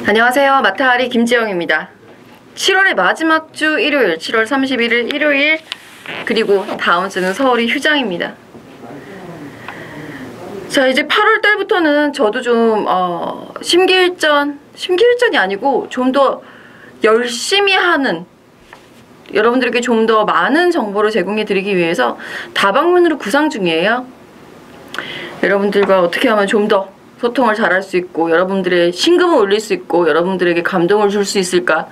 안녕하세요. 마타리 김지영입니다. 7월의 마지막 주 일요일, 7월 31일 일요일, 그리고 다음 주는 서울이 휴장입니다. 자, 이제 8월 달부터는 저도 좀 심기일전이 아니고 좀 더 열심히 하는, 여러분들에게 좀 더 많은 정보를 제공해 드리기 위해서 다방면으로 구상 중이에요. 여러분들과 어떻게 하면 좀 더 소통을 잘할 수 있고, 여러분들의 심금을 올릴 수 있고, 여러분들에게 감동을 줄 수 있을까,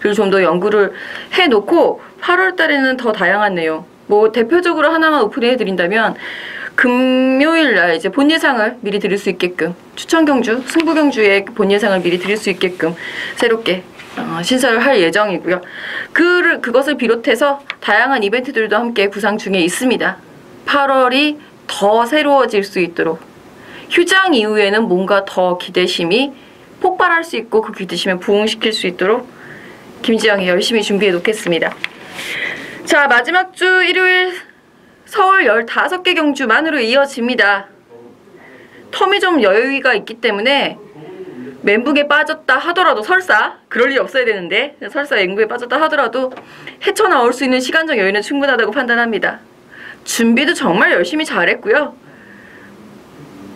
그리고 좀 더 연구를 해놓고 8월 달에는 더 다양한 내용, 뭐 대표적으로 하나만 오픈해 드린다면 금요일 날 이제 본 예상을 미리 드릴 수 있게끔, 추천 경주, 승부 경주의 본 예상을 미리 드릴 수 있게끔 새롭게 신설을 할 예정이고요. 그것을 비롯해서 다양한 이벤트들도 함께 구상 중에 있습니다. 8월이 더 새로워질 수 있도록, 휴장 이후에는 뭔가 더 기대심이 폭발할 수 있고 그 기대심을 부응시킬 수 있도록 김지영이 열심히 준비해 놓겠습니다. 자, 마지막 주 일요일 서울 15개 경주만으로 이어집니다. 텀이 좀 여유가 있기 때문에 멘붕에 빠졌다 하더라도, 설사 그럴 일 없어야 되는데, 설사 멘붕에 빠졌다 하더라도 헤쳐나올 수 있는 시간적 여유는 충분하다고 판단합니다. 준비도 정말 열심히 잘했고요.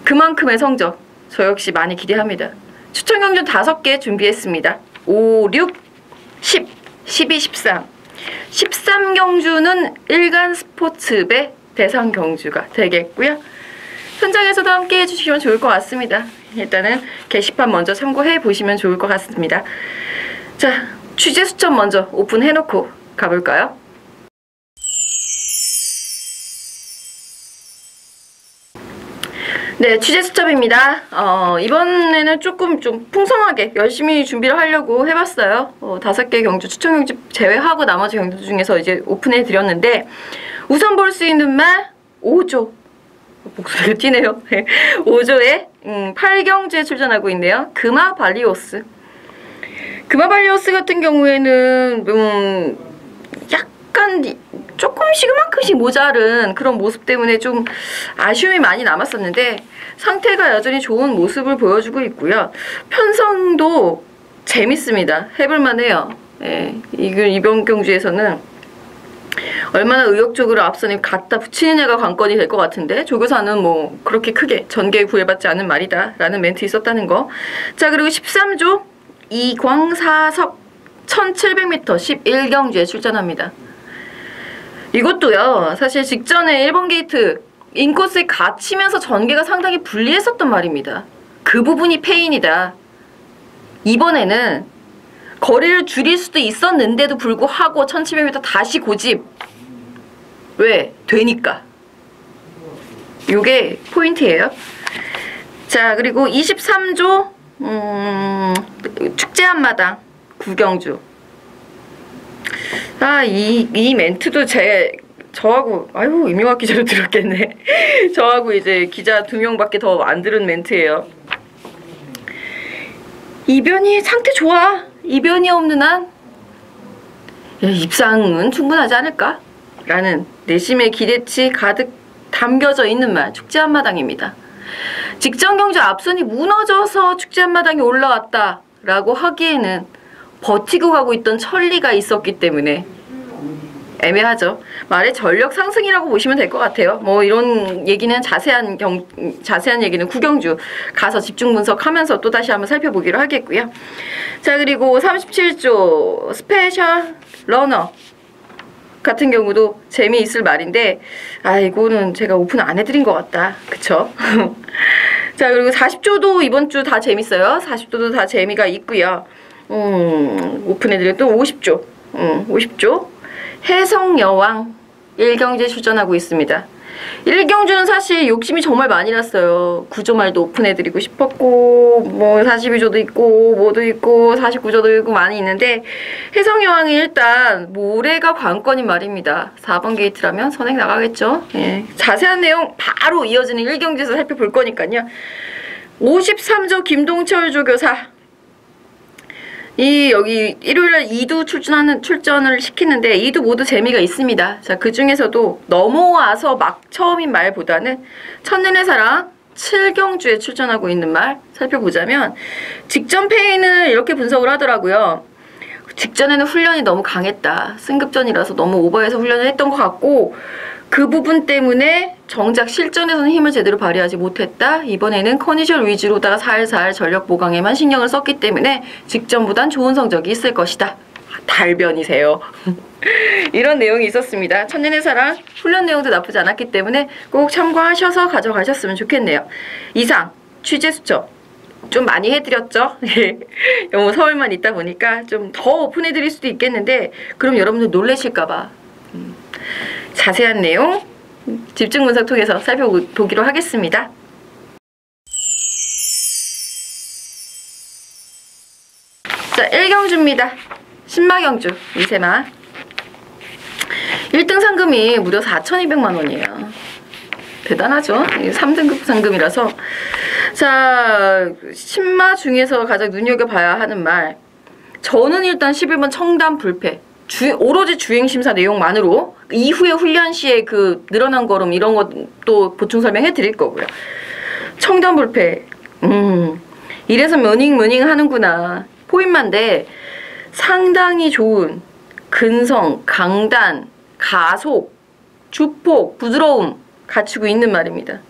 그만큼의 성적 저 역시 많이 기대합니다. 추천 경주 5개 준비했습니다. 5, 6, 10, 12, 13. 13경주는 일간 스포츠배 대상 경주가 되겠고요. 현장에서도 함께 해주시면 좋을 것 같습니다. 일단은 게시판 먼저 참고해 보시면 좋을 것 같습니다. 자, 취재 수첩 먼저 오픈해놓고 가볼까요? 네, 취재 수첩입니다. 이번에는 조금 좀 풍성하게 열심히 준비를 하려고 해봤어요. 5개 경주, 추천 경주 제외하고 나머지 경주 중에서 이제 오픈해 드렸는데, 우선 볼 수 있는 말 5조, 목소리가 튀네요. 5조에 8경주에 출전하고 있네요. 금화발리오스. 금화발리오스 같은 경우에는 약간 조금씩 모자른 그런 모습 때문에 좀 아쉬움이 많이 남았었는데, 상태가 여전히 좋은 모습을 보여주고 있고요. 편성도 재밌습니다. 해볼만해요. 예, 이번 경주에서는 얼마나 의욕적으로 앞선을 갖다 붙이느냐가 관건이 될 것 같은데, 조교사는 뭐 그렇게 크게 전개에 구애받지 않은 말이다 라는 멘트 있었다는 거. 자, 그리고 13조 이광사석 1700m 11경주에 출전합니다. 이것도요, 사실 직전에 1번 게이트 인코스에 갇히면서 전개가 상당히 불리했었단 말입니다. 그 부분이 페인이다. 이번에는 거리를 줄일 수도 있었는데도 불구하고 1700m 다시 고집. 왜? 되니까. 요게 포인트예요. 자, 그리고 23조 축제 한마당 9경주. 이 멘트도 저하고, 아유, 임용학 기자로 들었겠네. 저하고 이제 기자 2명밖에 더 안 들은 멘트예요. 이변이 상태 좋아. 이변이 없는 한 입상은 충분하지 않을까? 라는 내심의 기대치 가득 담겨져 있는 말, 축제 한마당입니다. 직전 경주 앞선이 무너져서 축제 한마당에 올라왔다 라고 하기에는 버티고 가고 있던 천리가 있었기 때문에 애매하죠. 말의 전력 상승이라고 보시면 될 것 같아요. 뭐 이런 얘기는 자세한 얘기는 구경주 가서 집중 분석하면서 또 다시 한번 살펴보기로 하겠고요. 자, 그리고 37조 스페셜 러너 같은 경우도 재미있을 말인데, 이거는 제가 오픈 안 해드린 것 같다. 그쵸? 자, 그리고 40조도 이번 주 다 재밌어요. 40조도 다 재미가 있고요. 오픈해드린 또 50조. 50조 해성여왕 1경주에 출전하고 있습니다. 1경주는 사실 욕심이 정말 많이 났어요. 9조 말도 오픈해드리고 싶었고, 뭐 42조도 있고, 뭐도 있고, 49조도 있고 많이 있는데, 해성여왕이 일단 모레가 관건인 말입니다. 4번 게이트라면 선행 나가겠죠. 예. 자세한 내용 바로 이어지는 1경주에서 살펴볼 거니까요. 53조 김동철 조교사. 여기 일요일날 2두 출전을 시키는데 2두 모두 재미가 있습니다. 자, 그 중에서도 넘어와서 막 처음인 말보다는 첫눈의 사랑, 7경주에 출전하고 있는 말 살펴보자면 직전 페인을 이렇게 분석을 하더라고요. 직전에는 훈련이 너무 강했다. 승급전이라서 너무 오버해서 훈련을 했던 것 같고 그 부분 때문에 정작 실전에서는 힘을 제대로 발휘하지 못했다. 이번에는 컨디션 위주로다가 살살 전력 보강에만 신경을 썼기 때문에 직전보단 좋은 성적이 있을 것이다. 달변이세요. 이런 내용이 있었습니다. 천년의 사랑 훈련 내용도 나쁘지 않았기 때문에 꼭 참고하셔서 가져가셨으면 좋겠네요. 이상 취재 수첩 좀 많이 해드렸죠. 너무 서울만 있다 보니까 좀 더 오픈해드릴 수도 있겠는데 그럼 여러분들 놀라실까봐 자세한 내용 집중 분석 통해서 살펴보기로 하겠습니다. 자, 1경주입니다. 신마경주 미세마 1등 상금이 무려 4,200만원이에요. 대단하죠? 3등급 상금이라서. 자, 신마 중에서 가장 눈여겨봐야 하는 말. 저는 일단 11번 청담 불패. 오로지 주행심사 내용만으로 이후에 훈련 시에 그 늘어난 걸음 이런 것도 보충 설명해 드릴 거고요. 청담 불패. 이래서 머닝 하는구나. 포인만데 상당히 좋은 근성, 강단, 가속, 주폭, 부드러움 갖추고 있는 말입니다.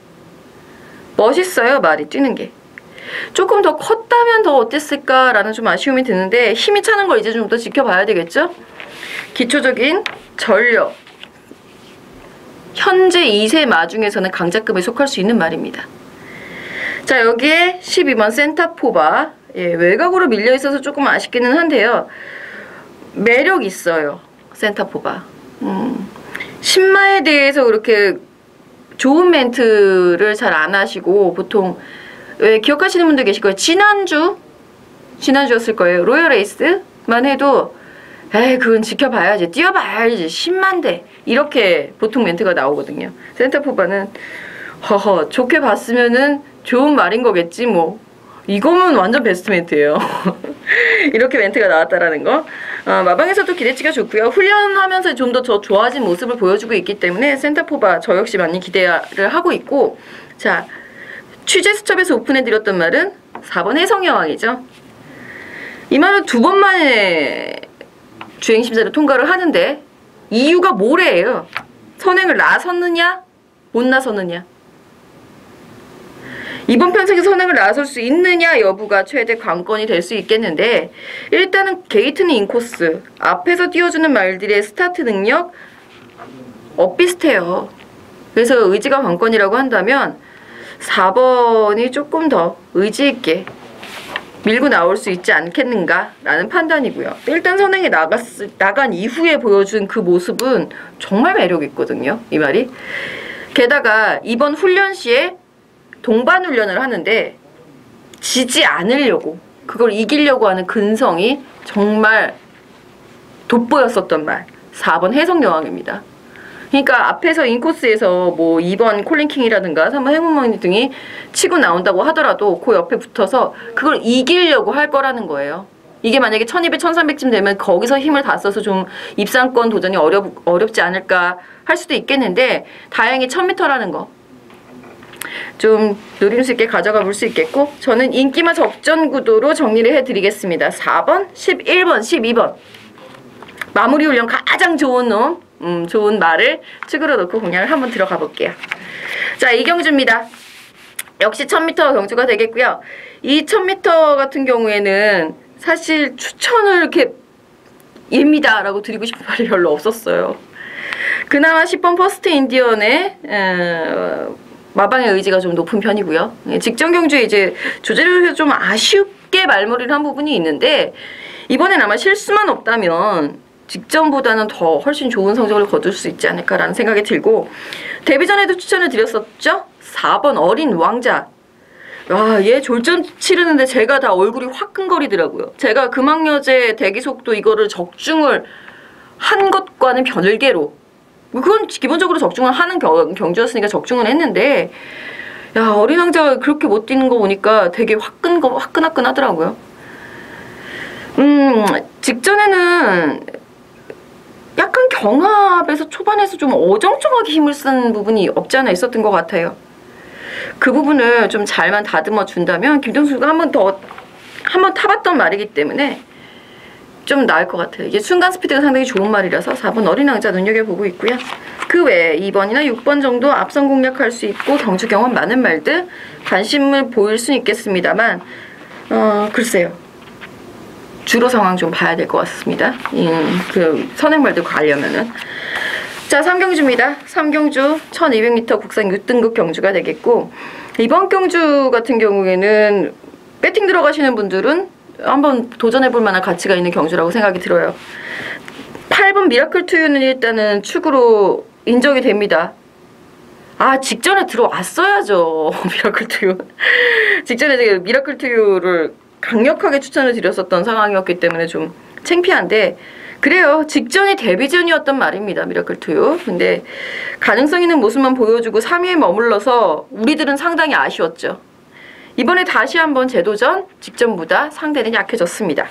멋있어요, 말이 뛰는 게. 조금 더 컸다면 더 어땠을까라는 좀 아쉬움이 드는데 힘이 차는 걸 이제 좀 더 지켜봐야 되겠죠? 기초적인 전력. 현재 2세 마 중에서는 강자급에 속할 수 있는 말입니다. 자, 여기에 12번 센타포바. 예, 외곽으로 밀려있어서 조금 아쉽기는 한데요. 매력 있어요, 센타포바. 신마에 대해서 그렇게 좋은 멘트를 잘 안 하시고 보통 왜 기억하시는 분들 계실 거예요. 지난주였을 거예요. 로열 에이스만 해도 에이 그건 지켜봐야지, 뛰어봐야지, 10만대 이렇게 보통 멘트가 나오거든요. 센터포바는 허허 좋게 봤으면은 좋은 말인 거겠지 뭐. 이거면 완전 베스트 멘트예요. 이렇게 멘트가 나왔다라는 거. 마방에서도 기대치가 좋고요. 훈련하면서 좀 더 좋아진 모습을 보여주고 있기 때문에 센터포바 저 역시 많이 기대를 하고 있고. 자, 취재 수첩에서 오픈해드렸던 말은 4번 혜성여왕이죠. 이 말은 2번 만에 주행심사를 통과를 하는데 이유가 뭐래요? 선행을 나섰느냐 못 나섰느냐. 이번 편성에 선행을 나설 수 있느냐 여부가 최대 관건이 될 수 있겠는데 일단은 게이트는 인코스, 앞에서 띄워주는 말들의 스타트 능력 엇비슷해요. 그래서 의지가 관건이라고 한다면 4번이 조금 더 의지있게 밀고 나올 수 있지 않겠는가 라는 판단이고요. 일단 선행에 나간 이후에 보여준 그 모습은 정말 매력있거든요, 이 말이. 게다가 이번 훈련 시에 동반 훈련을 하는데 지지 않으려고, 그걸 이기려고 하는 근성이 정말 돋보였었던 말. 4번 혜성여왕입니다. 그러니까 앞에서 인코스에서 뭐 2번 콜린킹이라든가 3번 행운머니 등이 치고 나온다고 하더라도 그 옆에 붙어서 그걸 이기려고 할 거라는 거예요. 이게 만약에 1200, 1300쯤 되면 거기서 힘을 다 써서 좀 입상권 도전이 어렵지 않을까 할 수도 있겠는데 다행히 1000m라는 거 좀 노림수 있게 가져가 볼 수 있겠고, 저는 인기마 접전 구도로 정리를 해드리겠습니다. 4번, 11번, 12번 마무리 훈련 가장 좋은 놈, 좋은 말을 축으로 놓고 공략을 한번 들어가 볼게요. 자, 이경주입니다. 역시 1000m 경주가 되겠고요. 이 1000m 같은 경우에는 사실 추천을 이렇게 얘입니다 라고 드리고 싶은 말이 별로 없었어요. 그나마 10번 퍼스트 인디언의 마방의 의지가 좀 높은 편이고요. 직전 경주에 이제 조제를 해서 좀 아쉽게 말머리를 한 부분이 있는데 이번엔 아마 실수만 없다면 직전보다는 더 훨씬 좋은 성적을 거둘 수 있지 않을까라는 생각이 들고, 데뷔 전에도 추천을 드렸었죠? 4번 어린 왕자. 와, 얘 졸전 치르는데 제가 다 얼굴이 화끈거리더라고요. 제가 금왕여제 대기속도 이거를 적중을 한 것과는 별개로, 그건 기본적으로 적중을 하는 경주였으니까 적중은 했는데, 야, 어린 왕자가 그렇게 못 뛰는 거 보니까 되게 화끈하더라고요. 직전에는 약간 경합에서 초반에서 좀 어정쩡하게 힘을 쓴 부분이 없지 않아 있었던 것 같아요. 그 부분을 좀 잘만 다듬어 준다면 김동수가 한 번 타봤던 말이기 때문에 좀 나을 것 같아요. 이게 순간 스피드가 상당히 좋은 말이라서 4번 어린 왕자 눈여겨보고 있고요. 그 외에 2번이나 6번 정도 앞선 공략할 수 있고 경주 경험 많은 말들 관심을 보일 수는 있겠습니다만 글쎄요. 주로 상황 좀 봐야 될 것 같습니다. 그 선행말들 가려면은. 자, 3경주입니다. 3경주 1200m 국산 6등급 경주가 되겠고, 이번 경주 같은 경우에는 배팅 들어가시는 분들은 한번 도전해볼 만한 가치가 있는 경주라고 생각이 들어요. 8번 미라클 투유는 일단은 축으로 인정이 됩니다. 아, 직전에 들어왔어야죠. 미라클 투유. 직전에 미라클 투유를 강력하게 추천을 드렸었던 상황이었기 때문에 좀 창피한데, 그래요. 직전이 데뷔전이었던 말입니다. 미라클 투유. 근데 가능성 있는 모습만 보여주고 3위에 머물러서 우리들은 상당히 아쉬웠죠. 이번에 다시 한번 재도전, 직전보다 상대는 약해졌습니다.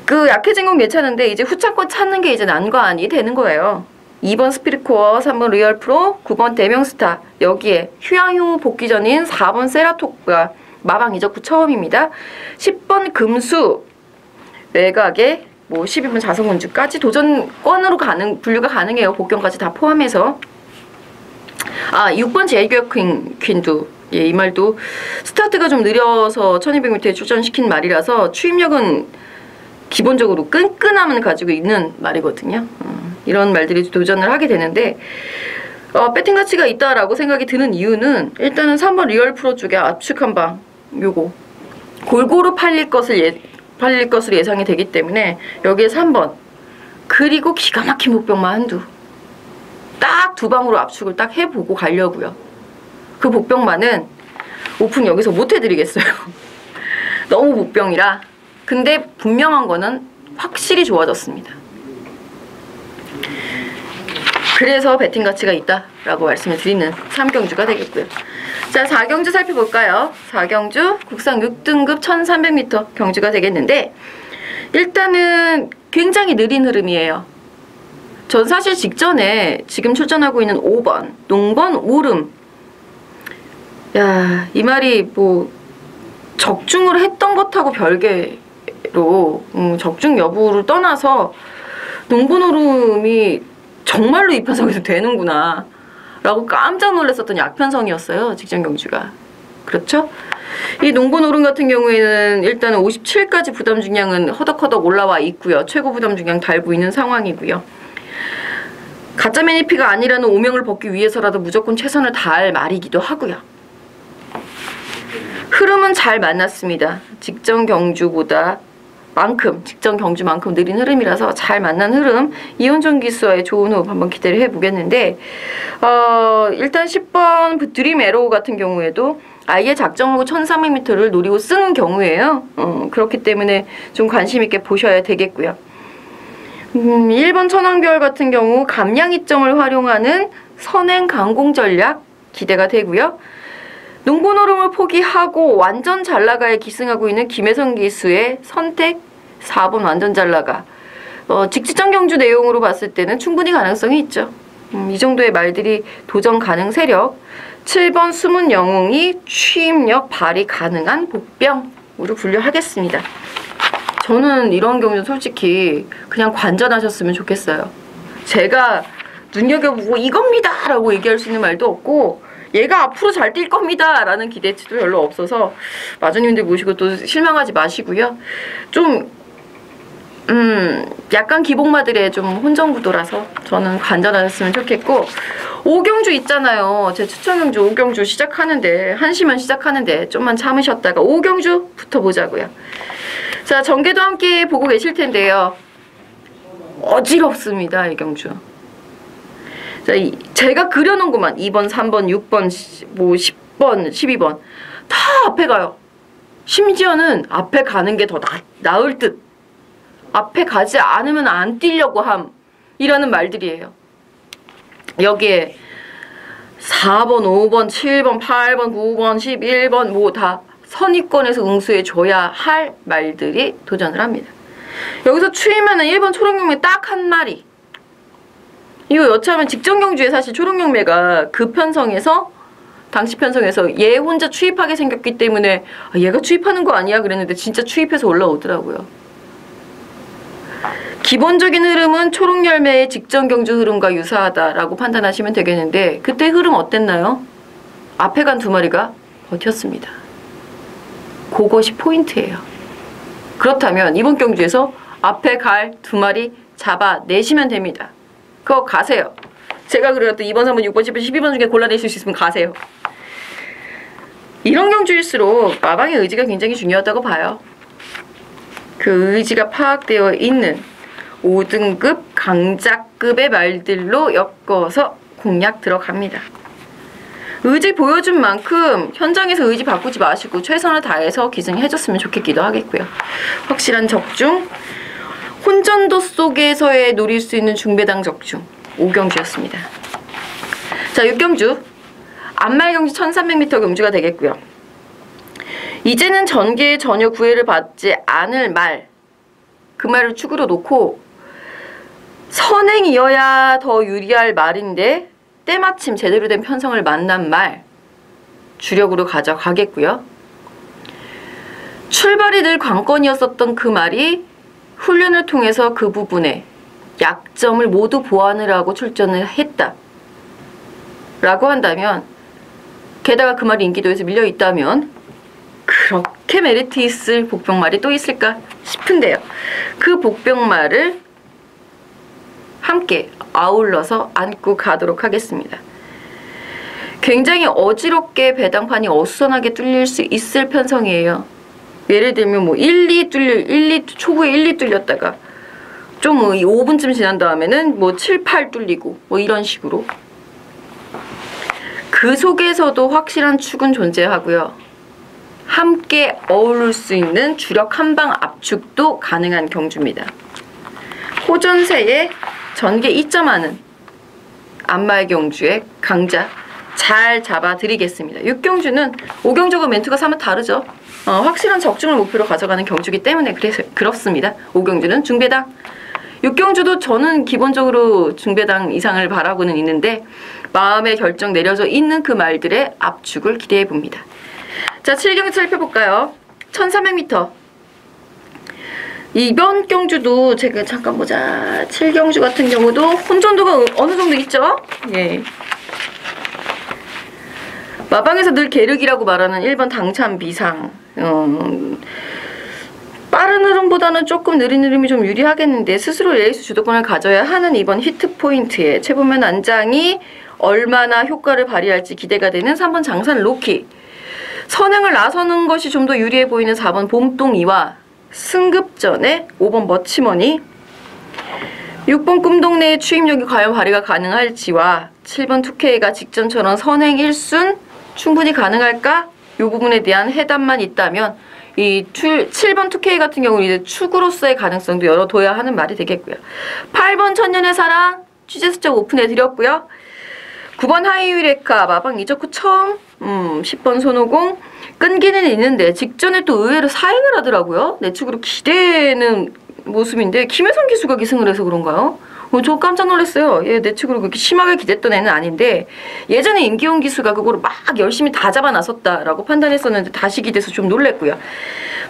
그 약해진 건 괜찮은데 이제 후차권 찾는 게 이제 난관이 되는 거예요. 2번 스피릿코어, 3번 리얼프로, 9번 대명스타, 여기에 휴양후 복귀전인 4번 세라토가 마방 이적 후 처음입니다. 10번 금수, 외곽에 12번 자성군주까지 도전권으로 분류가 가능해요. 복경까지 다 포함해서. 6번 제이교역 퀸도, 이 말도 스타트가 좀 느려서 1200m에 출전시킨 말이라서 추임력은 기본적으로 끈끈함을 가지고 있는 말이거든요. 이런 말들이 도전을 하게 되는데, 배팅 가치가 있다라고 생각이 드는 이유는 일단은 3번 리얼 프로 쪽에 압축 한방 요거 골고루 팔릴 것으로 예상이 되기 때문에 여기에 3번, 그리고 기가 막힌 복병만 한두, 딱 두 방으로 압축을 딱 해보고 가려고요. 그 복병만은 오픈 여기서 못 해드리겠어요. 너무 복병이라. 근데 분명한 거는 확실히 좋아졌습니다. 그래서 배팅 가치가 있다라고 말씀을 드리는 3경주가 되겠고요. 자, 4경주 살펴볼까요? 4경주 국산 6등급 1300m 경주가 되겠는데, 일단은 굉장히 느린 흐름이에요. 전 사실 직전에 지금 출전하고 있는 5번 농번 오름, 야, 이 말이 뭐 적중을 했던 것하고 별개로 적중 여부를 떠나서 농번 오름이 정말로 이 편성에서 되는구나 라고 깜짝 놀랐었던 약편성이었어요. 직전 경주가. 그렇죠? 이 농번 오름 같은 경우에는 일단은 57까지 부담 중량은 허덕허덕 올라와 있고요. 최고 부담 중량 달고 있는 상황이고요. 가짜 매니피가 아니라는 오명을 벗기 위해서라도 무조건 최선을 다할 말이기도 하고요. 흐름은 잘 만났습니다. 직전 경주만큼 느린 흐름이라서 잘 만난 흐름, 이온정 기수와의 좋은 호흡 한번 기대를 해보겠는데, 일단 10번 드림 에로우 같은 경우에도 아예 작정하고 1300m를 노리고 쓴 경우예요. 그렇기 때문에 좀 관심 있게 보셔야 되겠고요. 1번 천왕별 같은 경우 감량 이점을 활용하는 선행 강공 전략 기대가 되고요. 농본 오름을 포기하고 완전 잘나가에 기승하고 있는 김혜성 기수의 선택 4번 완전 잘나가. 직지전 경주 내용으로 봤을 때는 충분히 가능성이 있죠. 이 정도의 말들이 도전 가능 세력. 7번 숨은 영웅이 취임력 발휘 가능한 복병으로 분류하겠습니다. 저는 이런 경우는 솔직히 그냥 관전하셨으면 좋겠어요. 제가 눈여겨보고 이겁니다 라고 얘기할 수 있는 말도 없고, 얘가 앞으로 잘 뛸 겁니다 라는 기대치도 별로 없어서 마주님들 모시고 또 실망하지 마시고요. 좀 약간 기복마들의 좀 혼전구도라서 저는 관전하셨으면 좋겠고, 5경주 있잖아요. 제 추천경주 5경주 시작하는데 1시만 시작하는데 좀만 참으셨다가 5경주부터 보자고요. 자, 전개도 함께 보고 계실 텐데요. 어지럽습니다, 이 경주. 자, 제가 그려놓은 것만 2번, 3번, 6번, 10번, 12번 다 앞에 가요. 심지어는 앞에 가는 게 더 나을 듯. 앞에 가지 않으면 안 뛰려고 함이라는 말들이에요. 여기에 4번, 5번, 7번, 8번, 9번, 11번 뭐 다 선입권에서 응수해 줘야 할 말들이 도전을 합니다. 여기서 추이면은 1번 초록영매 딱 한 마리. 이거 여차하면 직전 경주에 사실 초록영매가 그 편성에서 당시 편성에서 얘 혼자 추입하게 생겼기 때문에 얘가 추입하는 거 아니야 그랬는데 진짜 추입해서 올라오더라고요. 기본적인 흐름은 초록열매의 직전경주 흐름과 유사하다라고 판단하시면 되겠는데 그때 흐름 어땠나요? 앞에 간 두 마리가 버텼습니다. 그것이 포인트예요. 그렇다면 이번 경주에서 앞에 갈 두 마리 잡아내시면 됩니다. 그거 가세요. 제가 그래도 2번, 3번, 6번, 10번, 12번 중에 골라내실 수 있으면 가세요. 이런 경주일수록 마방의 의지가 굉장히 중요하다고 봐요. 그 의지가 파악되어 있는 5등급 강자급의 말들로 엮어서 공략 들어갑니다. 의지 보여준 만큼 현장에서 의지 바꾸지 마시고 최선을 다해서 기승해줬으면 좋겠기도 하겠고요. 확실한 적중, 혼전도 속에서의 노릴 수 있는 중배당 적중 5경주였습니다. 자, 6경주 안말경주 1300m 경주가 되겠고요. 이제는 전개에 전혀 구애를 받지 않을 말, 그 말을 축으로 놓고 선행이어야 더 유리할 말인데 때마침 제대로 된 편성을 만난 말 주력으로 가져가겠고요. 출발이 늘 관건이었었던 그 말이 훈련을 통해서 그 부분에 약점을 모두 보완을 하고 출전을 했다 라고 한다면, 게다가 그 말이 인기도에서 밀려있다면 그렇게 메리트 있을 복병말이 또 있을까 싶은데요. 그 복병말을 함께 아울러서 안고 가도록 하겠습니다. 굉장히 어지럽게 배당판이 어수선하게 뚫릴 수 있을 편성이에요. 예를 들면 뭐 1, 2 초구에 1, 2 뚫렸다가 좀 5분쯤 지난 다음에는 뭐 7, 8 뚫리고 뭐 이런 식으로. 그 속에서도 확실한 축은 존재하고요. 함께 어우를 수 있는 주력 한방 압축도 가능한 경주입니다. 호전세에 전개 이점하는 안말경주의 강자 잘 잡아드리겠습니다. 6경주는 5경주가 멘트가 사뭇 다르죠. 확실한 적중을 목표로 가져가는 경주기 때문에 그래서 그렇습니다. 5경주는 중배당. 6경주도 저는 기본적으로 중배당 이상을 바라고는 있는데 마음의 결정 내려져 있는 그 말들의 압축을 기대해 봅니다. 자, 7경주 살펴볼까요? 1300m. 이번 경주도 제가 잠깐 보자. 7경주 같은 경우도 혼전도가 어느 정도 있죠? 예. 마방에서 늘 계륵이라고 말하는 1번 당참 비상. 빠른 흐름보다는 조금 느린 흐름이 좀 유리하겠는데 스스로 레이스 주도권을 가져야 하는 이번 히트 포인트에 최보면 안장이 얼마나 효과를 발휘할지 기대가 되는 3번 장산 로키. 선행을 나서는 것이 좀 더 유리해 보이는 4번 봄동이와 승급전에 5번 멋치머니, 6번 꿈동네의 추임력이 과연 발휘가 가능할지와 7번 2K가 직전처럼 선행 1순 충분히 가능할까? 이 부분에 대한 해답만 있다면 이 7번 2K 같은 경우는 이제 축으로서의 가능성도 열어둬야 하는 말이 되겠고요. 8번 천년의 사랑 취재 수적 오픈해 드렸고요. 9번 하이유레카 마방 이적 후 처음 10번 손오공 끈기는 있는데 직전에 또 의외로 사행을 하더라고요. 내축으로 기대는 모습인데 김혜성 기수가 기승을 해서 그런가요? 저 깜짝 놀랐어요. 얘 내축으로 그렇게 심하게 기댔던 애는 아닌데 예전에 임기용 기수가 그거를 막 열심히 다 잡아 나섰다라고 판단했었는데 다시 기대서 좀 놀랬고요.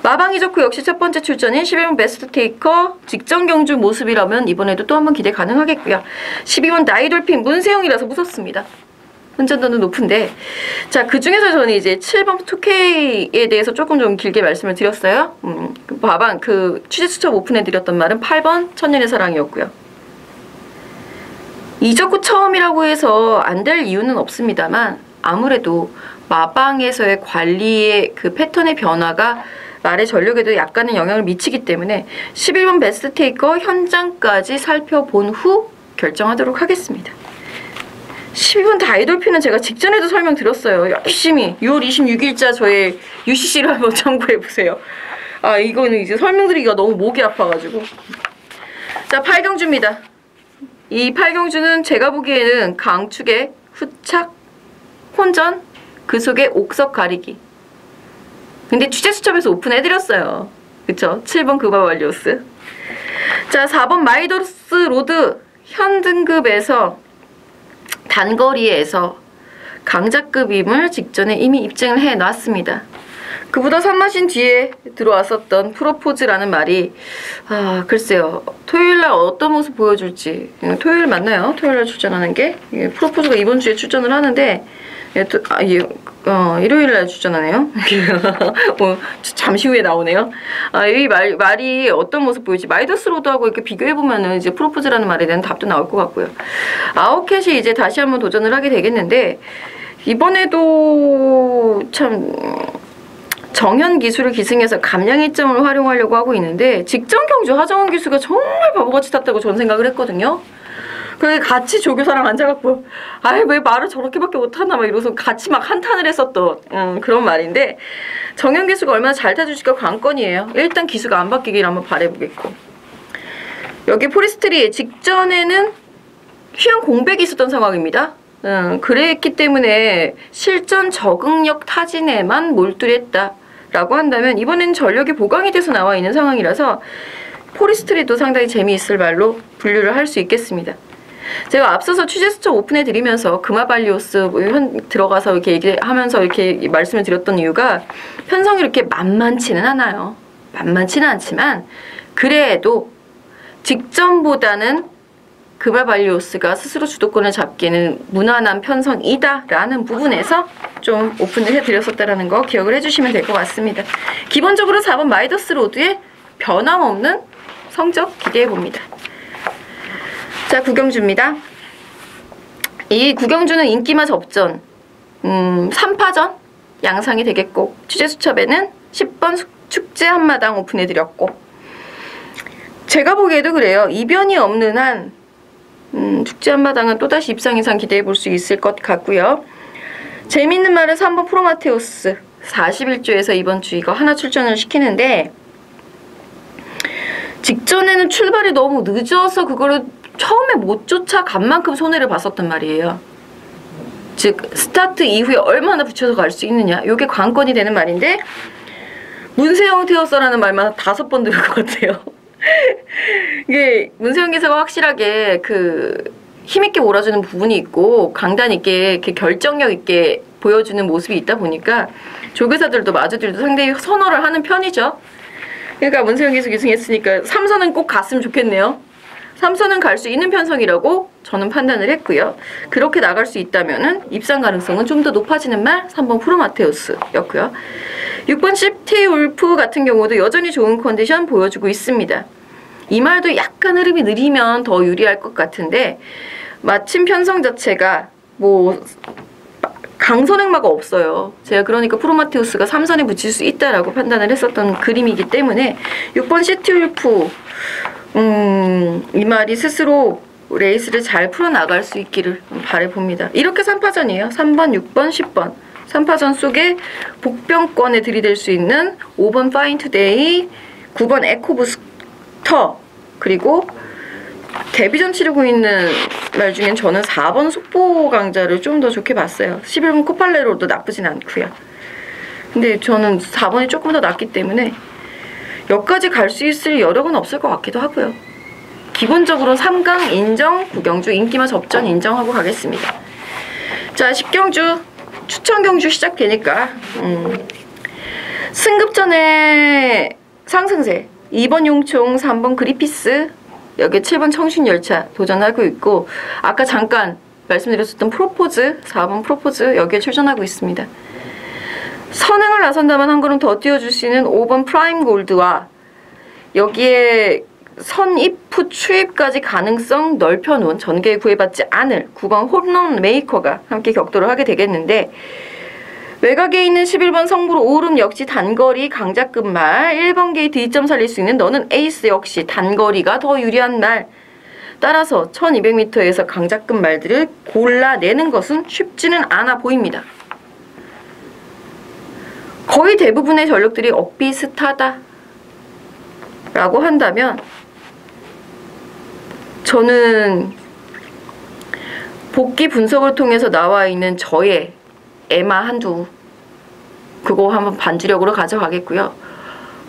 마방이 좋고 역시 첫 번째 출전인 11번 베스트 테이커 직전 경주 모습이라면 이번에도 또 한 번 기대 가능하겠고요. 12번 나이돌핀 문세영이라서 무섭습니다. 혼전도는 높은데, 자, 그 중에서 저는 이제 7번 2K에 대해서 조금 좀 길게 말씀을 드렸어요. 마방 그 취재 수첩 오픈해 드렸던 말은 8번 천년의 사랑이었고요. 이적 후 처음이라고 해서 안 될 이유는 없습니다만 아무래도 마방에서의 관리의 그 패턴의 변화가 말의 전력에도 약간의 영향을 미치기 때문에 11번 베스트 테이커 현장까지 살펴본 후 결정하도록 하겠습니다. 12번 다이돌핀은 제가 직전에도 설명드렸어요. 열심히 6월 26일자 저의 UCC를 한번 참고해보세요. 아, 이거는 이제 설명드리기가 너무 목이 아파가지고. 자, 8경주입니다. 이 8경주는 제가 보기에는 강축의 후착, 혼전, 그 속에 옥석 가리기. 근데 취재 수첩에서 오픈해드렸어요. 그쵸? 7번 그바왈리오스. 자, 4번 마이더스 로드 현 등급에서 단거리에서 강자급임을 직전에 이미 입증을 해놨습니다. 그보다 산마신 뒤에 들어왔었던 프로포즈라는 말이 글쎄요. 토요일날 어떤 모습 보여줄지. 토요일 맞나요? 토요일날 출전하는 게? 프로포즈가 이번 주에 출전을 하는데 일요일날 출전하네요. 잠시 후에 나오네요. 이 말이 어떤 모습 보일지 마이더스 로드하고 이렇게 비교해보면은 이제 프로포즈라는 말에 대한 답도 나올 것 같고요. 아웃캣이 이제 다시 한번 도전을 하게 되겠는데, 이번에도 참 정현 기수를 기승해서 감량 1점을 활용하려고 하고 있는데, 직전 경주 하정원 기수가 정말 바보같이 탔다고 저는 생각을 했거든요. 그래 같이 조교사랑 앉아갖고 왜 말을 저렇게밖에 못하나 막 이러면서 같이 막 한탄을 했었던 그런 말인데, 정현 기수가 얼마나 잘 타줄지가 관건이에요. 일단 기수가 안 바뀌길 한번 바라보겠고, 여기 포레스트리 직전에는 휘황 공백이 있었던 상황입니다. 그랬기 때문에 실전 적응력 타진에만 몰두했다 라고 한다면, 이번에는 전력이 보강이 돼서 나와 있는 상황이라서 포레스트리도 상당히 재미있을 말로 분류를 할 수 있겠습니다. 제가 앞서서 취재수첩 오픈해 드리면서 금화발리오스 들어가서 이렇게 얘기하면서 이렇게 말씀을 드렸던 이유가, 편성이 이렇게 만만치는 않아요. 만만치는 않지만 그래도 직전보다는 금화발리오스가 스스로 주도권을 잡기에는 무난한 편성이다 라는 부분에서 좀 오픈을 해드렸었다라는 거 기억을 해주시면 될 것 같습니다. 기본적으로 4번 마이더스 로드의 변함없는 성적 기대해봅니다. 자, 구경주입니다. 이 구경주는 인기마 접전 3파전 양상이 되겠고, 취재수첩에는 10번 축제 한마당 오픈해드렸고, 제가 보기에도 그래요. 이변이 없는 한 축제 한마당은 또다시 입상 이상 기대해볼 수 있을 것 같고요. 재미있는 말은 3번 프로마테우스 41조에서 이번 주 이거 하나 출전을 시키는데, 직전에는 출발이 너무 늦어서 그거를 처음에 못 쫓아간 만큼 손해를 봤었단 말이에요. 즉 스타트 이후에 얼마나 붙여서 갈 수 있느냐, 이게 관건이 되는 말인데, 문세영 태웠어라는 말만 5번 들을 것 같아요. 이게 문세영 기사가 확실하게 힘있게 몰아주는 부분이 있고 강단 있게 결정력 있게 보여주는 모습이 있다 보니까 조교사들도 마주들도 상당히 선호를 하는 편이죠. 그러니까 문세영 기수 기승했으니까 3선은 꼭 갔으면 좋겠네요. 3선은 갈 수 있는 편성이라고 저는 판단을 했고요. 그렇게 나갈 수 있다면은 입상 가능성은 좀 더 높아지는 말 3번 프로마테우스였고요. 6번 시티 울프 같은 경우도 여전히 좋은 컨디션 보여주고 있습니다. 이 말도 약간 흐름이 느리면 더 유리할 것 같은데, 마침 편성 자체가 강선행마가 없어요. 제가 그러니까 프로마테우스가 3선에 붙일 수 있다라고 판단을 했었던 그림이기 때문에 6번 시티 울프 이 말이 스스로 레이스를 잘 풀어나갈 수 있기를 바라봅니다. 이렇게 3파전이에요. 3번, 6번, 10번. 3파전 속에 복병권에 들이댈 수 있는 5번 파인투데이, 9번 에코부스터, 그리고 데뷔전 치르고 있는 말 중엔 저는 4번 속보강자를 좀 더 좋게 봤어요. 11번 코팔레로도 나쁘진 않고요. 근데 저는 4번이 조금 더 낫기 때문에 여기까지 갈 수 있을 여력은 없을 것 같기도 하고요. 기본적으로 3강 인정, 구경주 인기마 접전 인정하고 가겠습니다. 자, 10경주 추천경주 시작되니까 승급전에 상승세 2번 용총, 3번 그리피스, 여기 7번 청춘열차 도전하고 있고, 아까 잠깐 말씀드렸었던 프로포즈 4번 프로포즈 여기에 출전하고 있습니다. 선행을 나선다면 한 걸음 더 뛰어줄 수 있는 5번 프라임 골드와 여기에 선입 후 추입까지 가능성 넓혀놓은, 전개에 구애받지 않을 9번 홈런 메이커가 함께 격돌을 하게 되겠는데, 외곽에 있는 11번 성부로 오름 역시 단거리 강자급 말, 1번 게이트 2점 살릴 수 있는 너는 에이스 역시 단거리가 더 유리한 말. 따라서 1200m에서 강자급 말들을 골라내는 것은 쉽지는 않아 보입니다. 거의 대부분의 전력들이 엇비슷하다 라고 한다면, 저는 복귀 분석을 통해서 나와 있는 저의 에마 한두 그거 한번 반주력으로 가져가겠고요.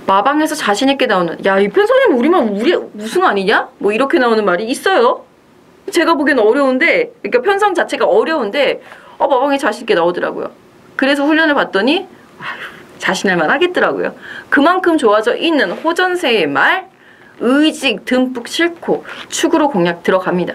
마방에서 자신있게 나오는, 야, 이 편성이면 우리만 우승 아니냐? 뭐 이렇게 나오는 말이 있어요. 제가 보기엔 어려운데, 그러니까 편성 자체가 어려운데 마방이 자신있게 나오더라고요. 그래서 훈련을 봤더니 자신할만 하겠더라고요. 그만큼 좋아져 있는 호전세의 말 의지 듬뿍 싣고 축으로 공략 들어갑니다.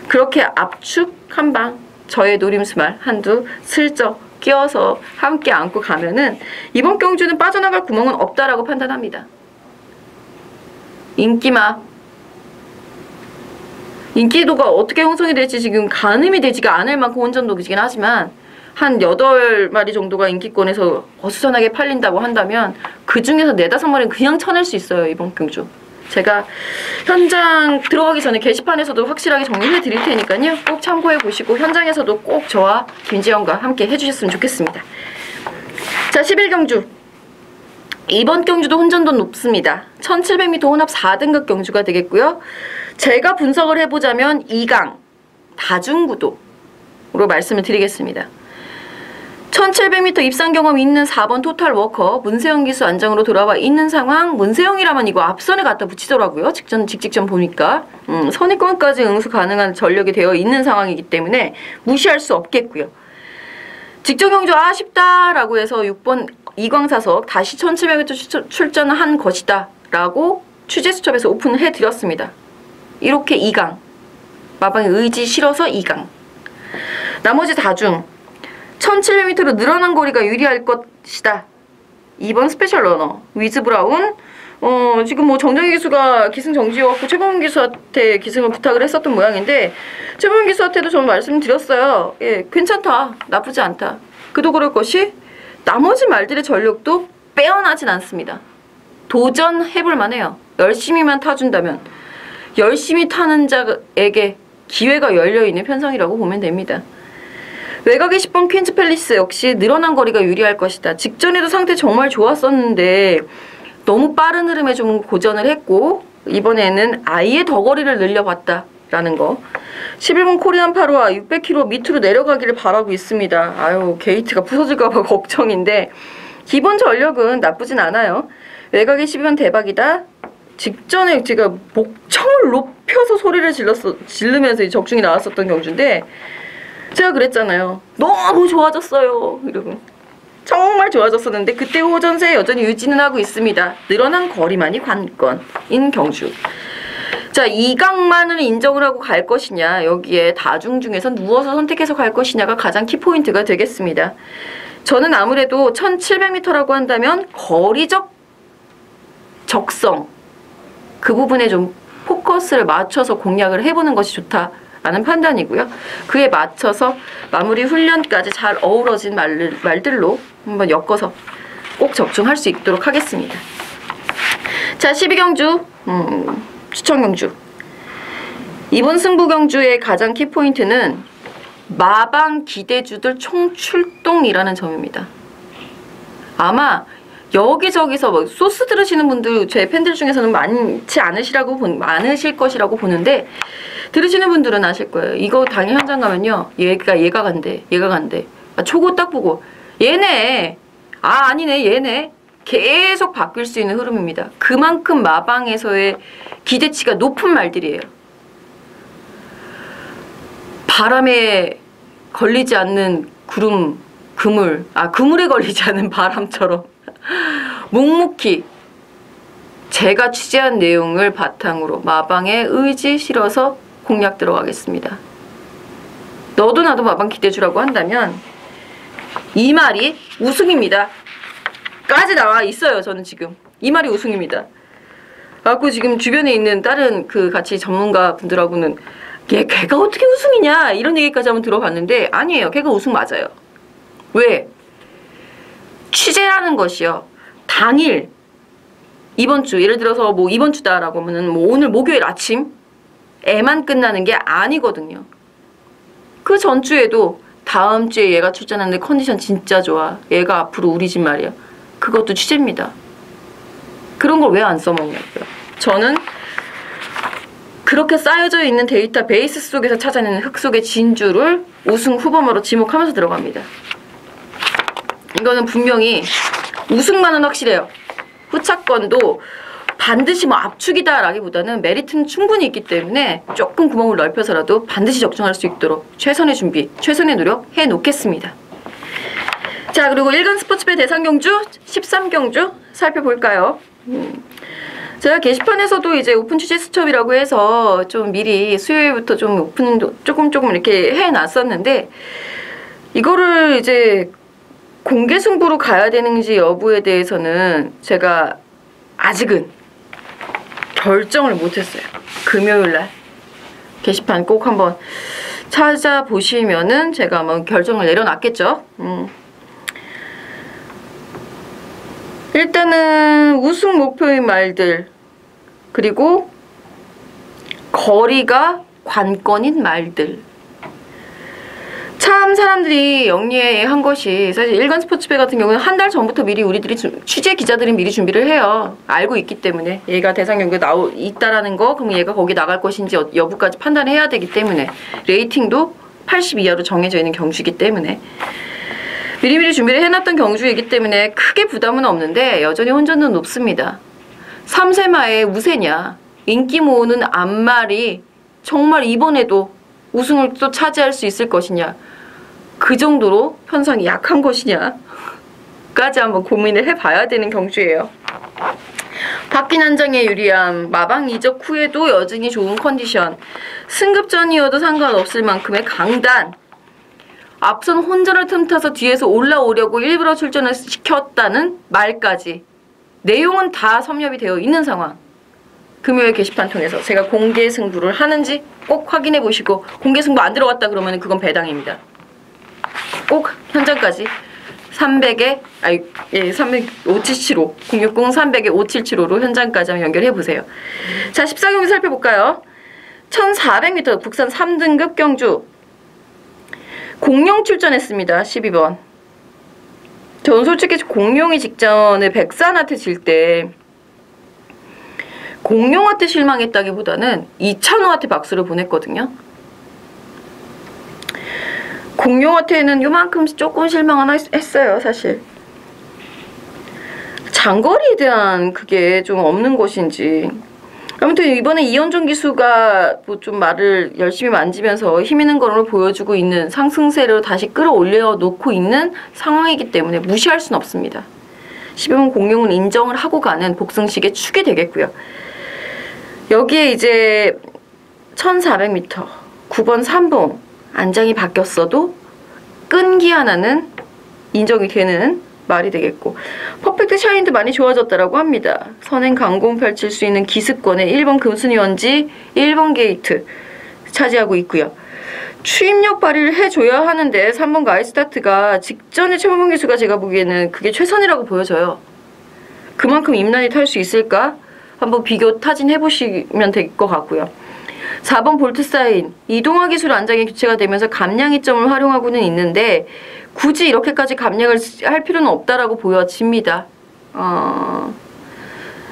그렇게 압축 한방 저의 노림수말 한두 슬쩍 끼워서 함께 안고 가면은 이번 경주는 빠져나갈 구멍은 없다라고 판단합니다. 인기도가 어떻게 형성이 될지 지금 가늠이 되지가 않을 만큼 혼전독이긴 하지만 한 8마리 정도가 인기권에서 어수선하게 팔린다고 한다면 그 중에서 4-5마리는 그냥 쳐낼 수 있어요. 이번 경주. 제가 현장 들어가기 전에 게시판에서도 확실하게 정리해 드릴 테니까요. 꼭 참고해 보시고 현장에서도 꼭 저와 김지영과 함께 해주셨으면 좋겠습니다. 자, 11경주. 이번 경주도 혼전도 높습니다. 1700m 혼합 4등급 경주가 되겠고요. 제가 분석을 해보자면 2강 다중구도로 말씀을 드리겠습니다. 1700m 입상 경험이 있는 4번 토탈워커 문세영 기수 안장으로 돌아와 있는 상황. 문세영이라면 이거 앞선에 갖다 붙이더라고요. 직직전 보니까 선입권까지 응수 가능한 전력이 되어 있는 상황이기 때문에 무시할 수 없겠고요. 직전 경주 아쉽다라고 해서 6번 이광사석 다시 1700m 출전한 것이다 라고 취재수첩에서 오픈해 드렸습니다. 이렇게 2강 마방의 의지 실어서 2강. 나머지 다중 1700m로 늘어난 거리가 유리할 것이다. 2번 스페셜 러너 위즈 브라운. 지금 뭐 정정희 기수가 기승 정지였고 최범훈 기수한테 기승을 부탁을 했었던 모양인데 최범훈 기수한테도 저는 말씀드렸어요. 예, 괜찮다. 나쁘지 않다. 그도 그럴 것이 나머지 말들의 전력도 빼어나진 않습니다. 도전해볼 만해요. 열심히만 타준다면 열심히 타는 자에게 기회가 열려있는 편성이라고 보면 됩니다. 외곽의 10번 퀸즈 팰리스 역시 늘어난 거리가 유리할 것이다. 직전에도 상태 정말 좋았었는데 너무 빠른 흐름에 좀 고전을 했고 이번에는 아예 더 거리를 늘려봤다라는 거. 11번 코리안 파로와 600km 밑으로 내려가기를 바라고 있습니다. 아유, 게이트가 부서질까봐 걱정인데 기본 전력은 나쁘진 않아요. 외곽의 12번 대박이다. 직전에 제가 목청을 높여서 소리를 지르면서 적중이 나왔었던 경주인데 제가 그랬잖아요. 너무 좋아졌어요. 이러고 정말 좋아졌었는데 그때 호전세 여전히 유지는 하고 있습니다. 늘어난 거리만이 관건인 경주. 자, 2강만을 인정을 하고 갈 것이냐, 여기에 다중 중에서 누워서 선택해서 갈 것이냐가 가장 키포인트가 되겠습니다. 저는 아무래도 1700m라고 한다면 거리적 적성 그 부분에 좀 포커스를 맞춰서 공략을 해보는 것이 좋다라는 판단이고요. 그에 맞춰서 마무리 훈련까지 잘 어우러진 말들로 한번 엮어서 꼭 적중할 수 있도록 하겠습니다. 자, 12경주 추천경주. 이번 승부경주의 가장 키포인트는 마방 기대주들 총출동이라는 점입니다. 아마 여기저기서 뭐 소스 들으시는 분들 제 팬들 중에서는 많으실 것이라고 보는데 들으시는 분들은 아실 거예요. 이거 당일 현장 가면요, 얘가 간대. 초고 딱 보고 얘네, 아니네, 얘네. 계속 바뀔 수 있는 흐름입니다. 그만큼 마방에서의 기대치가 높은 말들이에요. 바람에 걸리지 않는 그물에 걸리지 않는 바람처럼 묵묵히 제가 취재한 내용을 바탕으로 마방에 의지 실어서 공략 들어가겠습니다. 너도 나도 마방 기대주라고 한다면 이 말이 우승입니다. 까지 나와 있어요. 저는 지금 이 말이 우승입니다. 그래갖고 지금 주변에 있는 다른 같이 전문가 분들하고는 걔가 어떻게 우승이냐 이런 얘기까지 한번 들어봤는데 아니에요. 걔가 우승 맞아요. 왜? 취재라는 것이요, 당일 이번 주, 예를 들어서 뭐 이번 주다라고 하면은 뭐 오늘 목요일 아침에만 끝나는 게 아니거든요. 그 전주에도 다음 주에 얘가 출전하는데 컨디션 진짜 좋아, 얘가 앞으로 우리 집 말이야, 그것도 취재입니다. 그런 걸 왜 안 써먹냐고요. 저는 그렇게 쌓여져 있는 데이터 베이스 속에서 찾아내는 흙 속의 진주를 우승 후보마로 지목하면서 들어갑니다. 이거는 분명히 우승만은 확실해요. 후차권도 반드시 뭐 압축이다라기보다는 메리트는 충분히 있기 때문에 조금 구멍을 넓혀서라도 반드시 적중할 수 있도록 최선의 준비, 최선의 노력 해놓겠습니다. 자, 그리고 일간 스포츠배 대상 경주 13경주 살펴볼까요? 제가 게시판에서도 이제 오픈 취재 수첩이라고 해서 좀 미리 수요일부터 좀 오픈 조금 이렇게 해놨었는데, 이거를 이제 공개 승부로 가야 되는지 여부에 대해서는 제가 아직은 결정을 못했어요. 금요일날 게시판 꼭 한번 찾아보시면은 제가 한번 결정을 내려놨겠죠. 일단은 우승 목표인 말들, 그리고 거리가 관건인 말들. 참 사람들이 영리한 것이, 사실 일간 스포츠배 같은 경우는 한 달 전부터 미리 우리들이 취재 기자들이 미리 준비를 해요. 알고 있기 때문에 얘가 대상 경기에 있다라는 거, 그럼 얘가 거기 나갈 것인지 여부까지 판단해야 되기 때문에, 레이팅도 80 이하로 정해져 있는 경주이기 때문에 미리미리 준비를 해놨던 경주이기 때문에 크게 부담은 없는데 여전히 혼전은 높습니다. 3세마의 우세냐, 인기 모으는 앞말이 정말 이번에도 우승을 또 차지할 수 있을 것이냐, 그 정도로 편성이 약한 것이냐까지 한번 고민을 해봐야 되는 경주예요. 바뀐 한장의 유리함, 마방 이적 후에도 여전히 좋은 컨디션, 승급전이어도 상관없을 만큼의 강단, 앞선 혼전을 틈타서 뒤에서 올라오려고 일부러 출전을 시켰다는 말까지 내용은 다 섭렵이 되어 있는 상황. 금요일 게시판 통해서 제가 공개 승부를 하는지 꼭 확인해 보시고, 공개 승부 안 들어갔다 그러면 그건 배당입니다. 꼭 현장까지 300에 577호 060 300에 577호로 현장까지 한번 연결해 보세요. 자, 14경기 살펴볼까요? 1400m 국산 3등급 경주 공룡 출전했습니다. 12번. 저는 솔직히 공룡이 직전에 백산한테 질 때 공룡한테 실망했다기보다는 이찬호한테 박수를 보냈거든요. 공룡한테는 요만큼 조금 실망은 했어요, 사실. 장거리에 대한 그게 좀 없는 것인지. 아무튼 이번에 이현종 기수가 뭐 좀 말을 열심히 만지면서 힘 있는 거를 보여주고 있는, 상승세로 다시 끌어올려 놓고 있는 상황이기 때문에 무시할 수는 없습니다. 12번 공룡은 인정을 하고 가는 복승식의 축이 되겠고요. 여기에 이제 1400m 9번 3봉 안장이 바뀌었어도 끈기 하나는 인정이 되는 말이 되겠고, 퍼펙트 샤인도 많이 좋아졌다라고 합니다. 선행 강공 펼칠 수 있는 기습권에 1번 금순이 원지 1번 게이트 차지하고 있고요. 추임력 발휘를 해줘야 하는데 3번 가이스타트가 직전에 최범근 기수가 제가 보기에는 그게 최선이라고 보여져요. 그만큼 임란이 탈 수 있을까? 한번 비교 타진해보시면 될 것 같고요. 4번 볼트사인, 이동화 기술 안장이 교체가 되면서 감량 이점을 활용하고는 있는데 굳이 이렇게까지 감량을 할 필요는 없다라고 보여집니다.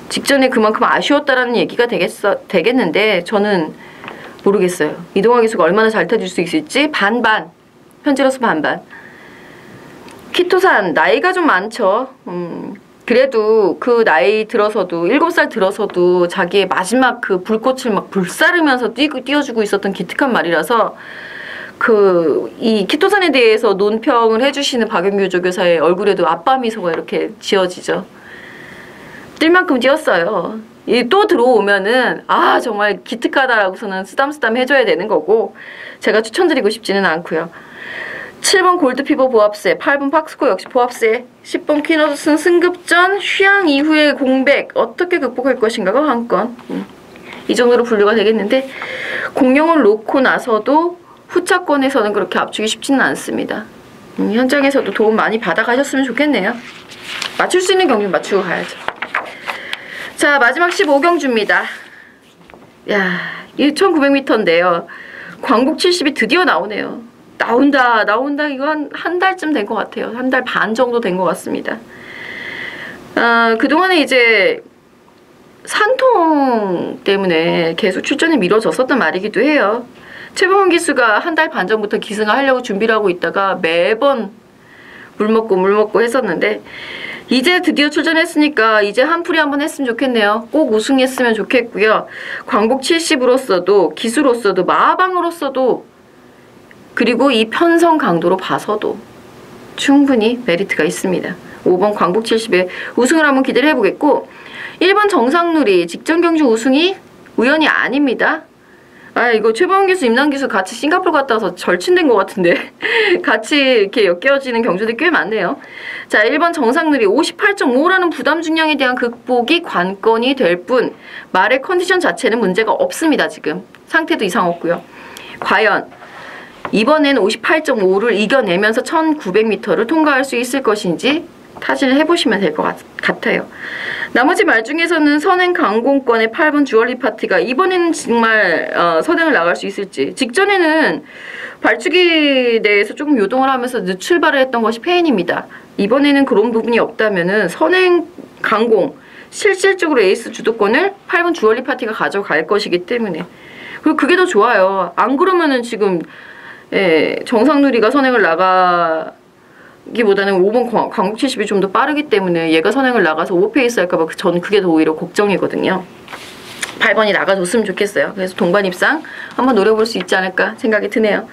직전에 그만큼 아쉬웠다라는 얘기가 되겠는데 저는 모르겠어요. 이동화 기수가 얼마나 잘 타줄 수 있을지. 반반, 현재로서 반반. 키토산 나이가 좀 많죠. 그래도 그 나이 들어서도 7살 들어서도 자기의 마지막 그 불꽃을 막 불사르면서 띄워주고 있었던 기특한 말이라서, 이 키토산에 대해서 논평을 해주시는 박영규 조교사의 얼굴에도 아빠 미소가 이렇게 지어지죠. 뛸 만큼 뛰었어요. 또 들어오면은 정말 기특하다라고서는 쓰담쓰담 해줘야 되는 거고, 제가 추천드리고 싶지는 않고요. 7번 골드피버 보합세, 8번 팍스코 역시 보합세, 10번 퀴너슨 승급전 휴양 이후의 공백 어떻게 극복할 것인가가 한 건. 이 정도로 분류가 되겠는데, 공룡을 놓고 나서도 후차권에서는 그렇게 압축이 쉽지는 않습니다. 현장에서도 도움 많이 받아가셨으면 좋겠네요. 맞출 수 있는 경기는 맞추고 가야죠. 자, 마지막 15경주입니다. 야, 1900m인데요. 광복 70이 드디어 나오네요. 나온다 이거 한 달쯤 된 것 같아요. 한 달 반 정도 된 것 같습니다. 그동안에 이제 산통 때문에 계속 출전이 미뤄졌었단 말이기도 해요. 최범훈 기수가 한 달 반 전부터 기승을 하려고 준비를 하고 있다가 매번 물 먹고 했었는데, 이제 드디어 출전했으니까 이제 한풀이 한번 했으면 좋겠네요. 꼭 우승했으면 좋겠고요. 광복 70으로서도 기수로서도 마하방으로서도 그리고 이 편성 강도로 봐서도 충분히 메리트가 있습니다. 5번 광복 70에 우승을 한번 기대를 해보겠고 1번 정상누리 직전 경주 우승이 우연이 아닙니다. 아 이거 최범원 기수, 임남 기수 같이 싱가포르 갔다 와서 절친된 것 같은데 같이 이렇게 엮여지는 경주들이 꽤 많네요. 자 1번 정상누리 58.5라는 부담 중량에 대한 극복이 관건이 될 뿐 말의 컨디션 자체는 문제가 없습니다. 지금 상태도 이상 없고요. 과연 이번에는 58.5를 이겨내면서 1900m를 통과할 수 있을 것인지 타진을 해보시면 될 것 같아요. 나머지 말 중에서는 선행 강공권의 8번 주얼리 파티가 이번에는 정말 선행을 나갈 수 있을지, 직전에는 발주기 내에서 조금 요동을 하면서 늦출발을 했던 것이 페인입니다. 이번에는 그런 부분이 없다면은 선행 강공 실질적으로 에이스 주도권을 8번 주얼리 파티가 가져갈 것이기 때문에, 그리고 그게 더 좋아요. 안 그러면은 지금 정상누리가 선행을 나가기보다는 5번 광복 70이 좀 더 빠르기 때문에 얘가 선행을 나가서 오버페이스 할까봐 저는 그게 더 오히려 걱정이거든요. 8번이 나가줬으면 좋겠어요. 그래서 동반 입상 한번 노려볼 수 있지 않을까 생각이 드네요.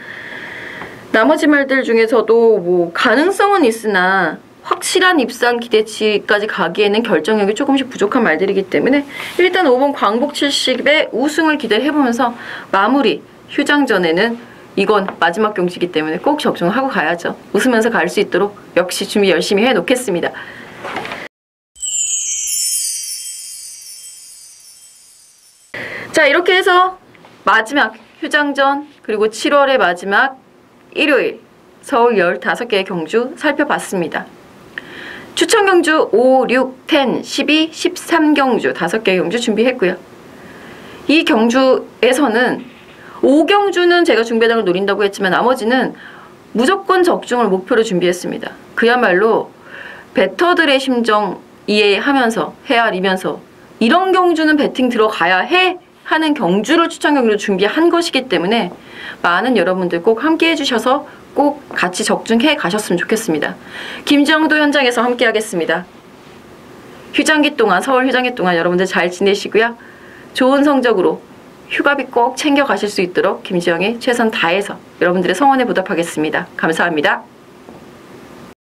나머지 말들 중에서도 뭐 가능성은 있으나 확실한 입상 기대치까지 가기에는 결정력이 조금씩 부족한 말들이기 때문에 일단 5번 광복 70의 우승을 기대해보면서 마무리 휴장전에는 이건 마지막 경기이기 때문에 꼭 적중하고 가야죠. 웃으면서 갈 수 있도록 역시 준비 열심히 해놓겠습니다. 자 이렇게 해서 마지막 휴장전 그리고 7월의 마지막 일요일 서울 15개의 경주 살펴봤습니다. 추천 경주 5, 6, 10, 12, 13경주 5개의 경주 준비했고요. 이 경주에서는 5경주는 제가 중배당을 노린다고 했지만 나머지는 무조건 적중을 목표로 준비했습니다. 그야말로 배터들의 심정 이해하면서 헤아리면서 이런 경주는 배팅 들어가야 해 하는 경주를 추천 경주로 준비한 것이기 때문에 많은 여러분들 꼭 함께 해주셔서 꼭 같이 적중해 가셨으면 좋겠습니다. 김정도 현장에서 함께 하겠습니다. 휴장기 동안, 서울 휴장기 동안 여러분들 잘 지내시고요. 좋은 성적으로 휴가비 꼭 챙겨 가실 수 있도록 김지영이 최선 다해서 여러분들의 성원에 보답하겠습니다. 감사합니다.